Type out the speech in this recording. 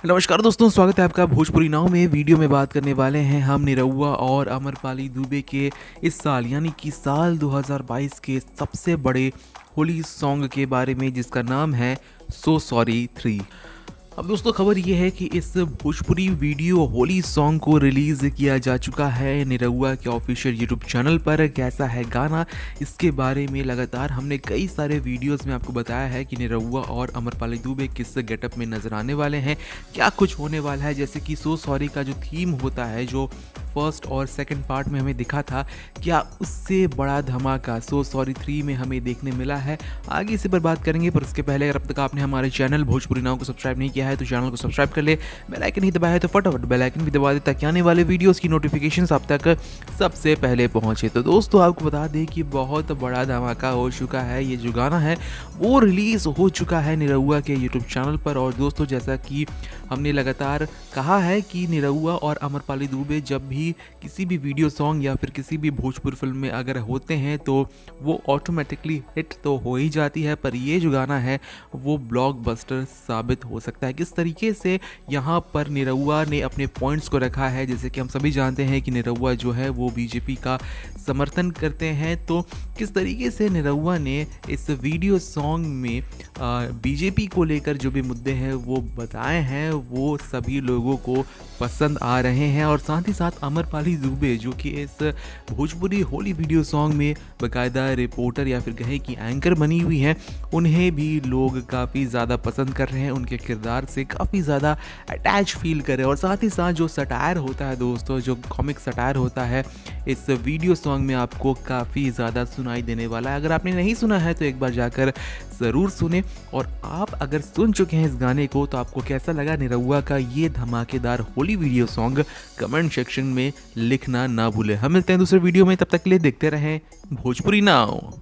नमस्कार दोस्तों, स्वागत है आपका भोजपुरी नाव में। वीडियो में बात करने वाले हैं हम निरहुआ और अमरपाली दुबे के इस साल यानी कि साल 2022 के सबसे बड़े होली सॉन्ग के बारे में, जिसका नाम है सो सॉरी 3। अब दोस्तों, खबर ये है कि इस भोजपुरी वीडियो होली सॉन्ग को रिलीज़ किया जा चुका है निरहुआ के ऑफिशियल यूट्यूब चैनल पर। कैसा है गाना, इसके बारे में लगातार हमने कई सारे वीडियोस में आपको बताया है कि निरहुआ और अमरपाली दुबे किस गेटअप में नजर आने वाले हैं, क्या कुछ होने वाला है। जैसे कि सो सॉरी का जो थीम होता है, जो फर्स्ट और सेकंड पार्ट में हमें दिखा था, क्या उससे बड़ा धमाका सो सॉरी 3 में हमें देखने मिला है। आगे इसी पर बात करेंगे, पर उसके पहले अगर अब तक आपने हमारे चैनल भोजपुरी नाव को सब्सक्राइब नहीं किया है तो चैनल को सब्सक्राइब कर ले, बेल आइकन नहीं दबाया है तो फटाफट बेल आइकन भी दबा दे ताकि आने वाले वीडियोस की नोटिफिकेशंस आप तक सबसे पहले पहुंचे। तो दोस्तों, आपको बता दें कि बहुत बड़ा धमाका हो चुका है। ये जो गाना है वो रिलीज़ हो चुका है निरहुआ के यूट्यूब चैनल पर। और दोस्तों, जैसा कि हमने लगातार कहा है कि निरहुआ और अमरपाली दुबे जब भी किसी भी वीडियो सॉन्ग या फिर किसी भी भोजपुरी फिल्म में अगर होते हैं तो वो ऑटोमेटिकली हिट तो हो ही जाती है, पर ये जो गाना है वो ब्लॉकबस्टर साबित हो सकता है। किस तरीके से यहाँ पर निरहुआ ने अपने पॉइंट्स को रखा है, जैसे कि हम सभी जानते हैं कि निरहुआ जो है वो बीजेपी का समर्थन करते हैं, तो किस तरीके से निरहुआ ने इस वीडियो सॉन्ग में बीजेपी को लेकर जो भी मुद्दे हैं वो बताए हैं, वो सभी लोगों को पसंद आ रहे हैं। और साथ ही साथ अमरपाली दुबे, जो कि इस भोजपुरी होली वीडियो सॉन्ग में बाकायदा रिपोर्टर या फिर कहे कि एंकर बनी हुई हैं, उन्हें भी लोग काफ़ी ज़्यादा पसंद कर रहे हैं, उनके किरदार से काफ़ी ज़्यादा अटैच फील कर रहे हैं। और साथ ही साथ जो सटायर होता है दोस्तों, जो कॉमिक सटायर होता है, इस वीडियो सॉन्ग में आपको काफ़ी ज़्यादा सुनाई देने वाला है। अगर आपने नहीं सुना है तो एक बार जाकर ज़रूर सुने। और आप अगर सुन चुके हैं इस गाने को तो आपको कैसा लगा निरहुआ का ये धमाकेदार Holi video song, comment section में लिखना ना भूलें। हम मिलते हैं दूसरे वीडियो में, तब तक के लिए देखते रहें भोजपुरी नाव।